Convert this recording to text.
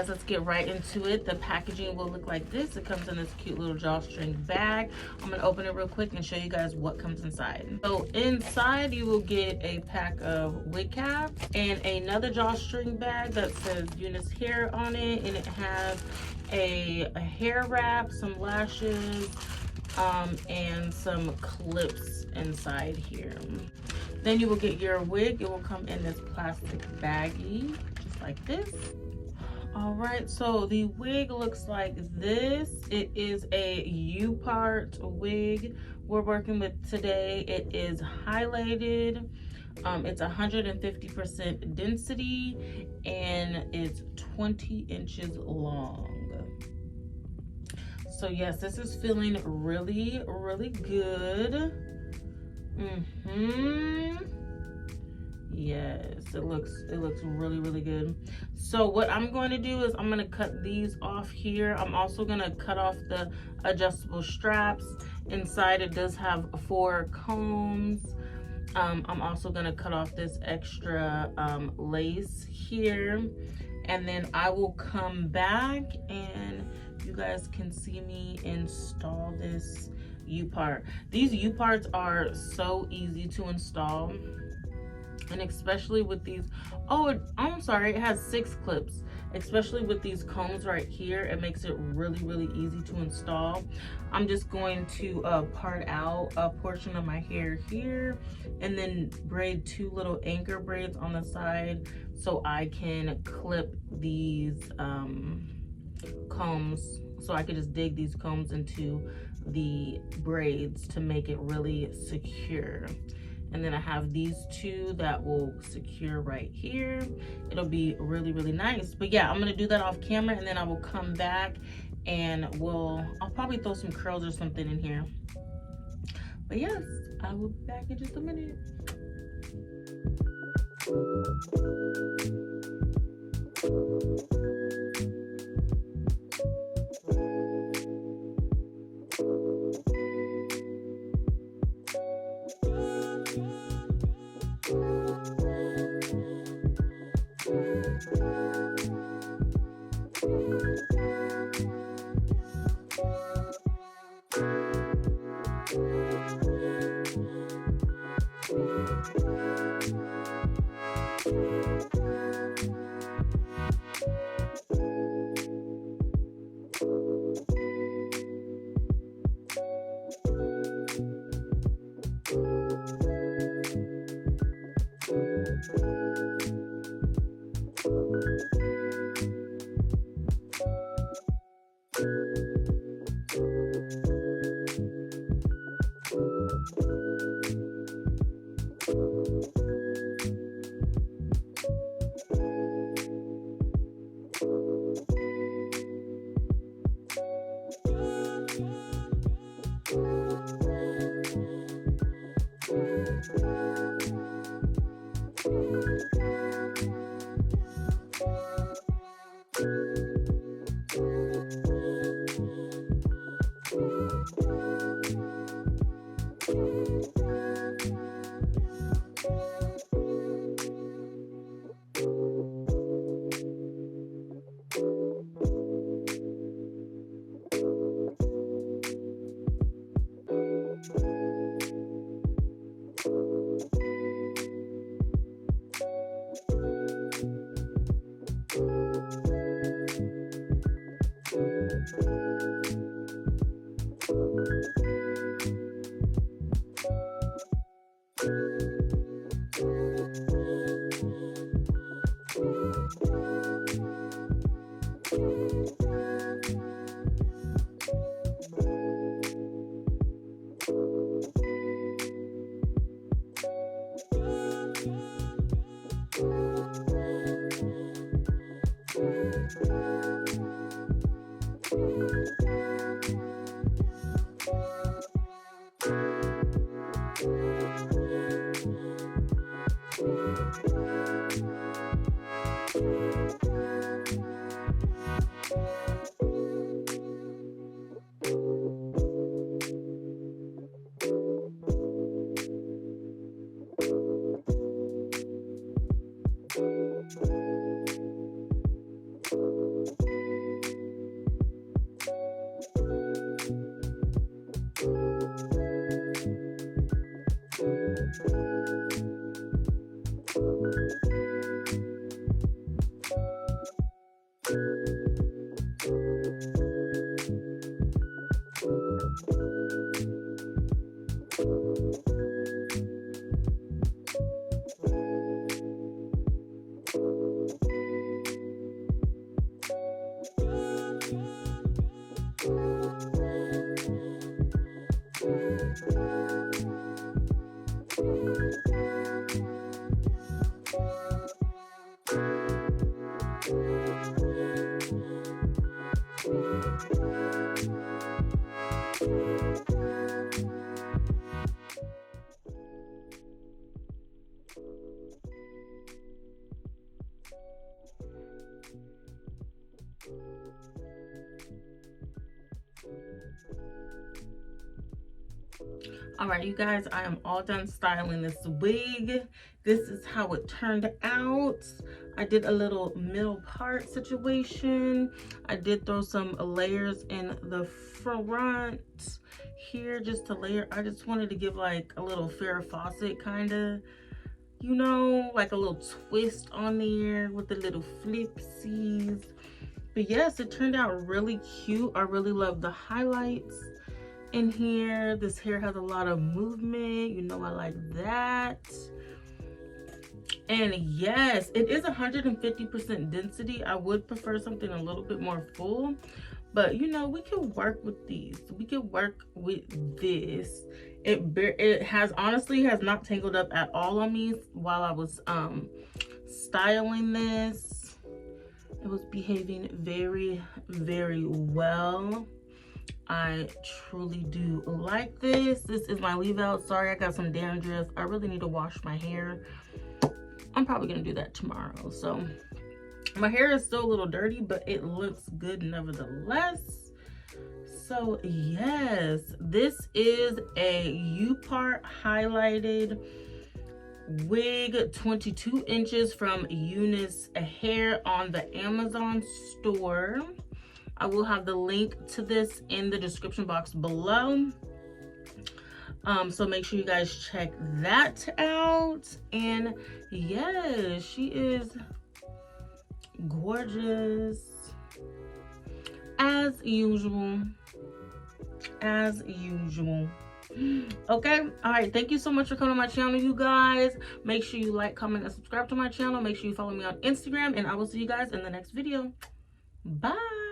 guys, let's get right into it. The packaging will look like this. It comes in this cute little drawstring bag. I'm gonna open it real quick and show you guys what comes inside. So inside you will get a pack of wig caps and another drawstring bag that says UNice hair on it, and it has a hair wrap, some lashes, and some clips inside here. Then you will get your wig. It will come in this plastic baggie, just like this. All right, so the wig looks like this. It is a upart wig we're working with today. It is highlighted. It's 150% density, and it's 20 inches long. So yes, this is feeling really, really good. Yes, it looks really, really good. So what I'm going to do is I'm going to cut these off here. I'm also going to cut off the adjustable straps. Inside it does have 4 combs. I'm also going to cut off this extra lace here, and then I will come back and you guys can see me install this upart. These uparts are so easy to install, and especially with these, oh, I'm sorry, it has 6 clips. Especially with these combs right here, it makes it really, really easy to install. I'm just going to part out a portion of my hair here and then braid 2 little anchor braids on the side so I can clip these combs. So I could just dig these combs into the braids to make it really secure. And then I have these 2 that will secure right here. It'll be really, really nice. But yeah, I'm gonna do that off camera, and then I will come back and I'll probably throw some curls or something in here. But yes, I will be back in just a minute. All right, you guys, I am all done styling this wig. This is how it turned out. I did a little middle part situation. I did throw some layers in the front here just to layer. I just wanted to give like a little Farrah Fawcett kind of, you know, like a little twist on there with the little flipsies. But yes, it turned out really cute. I really love the highlights in here. This hair has a lot of movement, you know, I like that. And yes, it is 150% density. I would prefer something a little bit more full, but you know, we can work with these. We can work with this. It has honestly has not tangled up at all on me while I was styling this. It was behaving very, very well. I truly do like this. This is my leave out. Sorry, I got some dandruff. I really need to wash my hair. I'm probably gonna do that tomorrow. So my hair is still a little dirty, but it looks good nevertheless. So yes, this is a upart highlighted wig, 22 inches from UNice hair on the Amazon store. I will have the link to this in the description box below. So make sure you guys check that out. And yes, she is gorgeous as usual. As usual. Okay, all right, thank you so much for coming to my channel, you guys. Make sure you like, comment, and subscribe to my channel. Make sure you follow me on Instagram, and I will see you guys in the next video. Bye.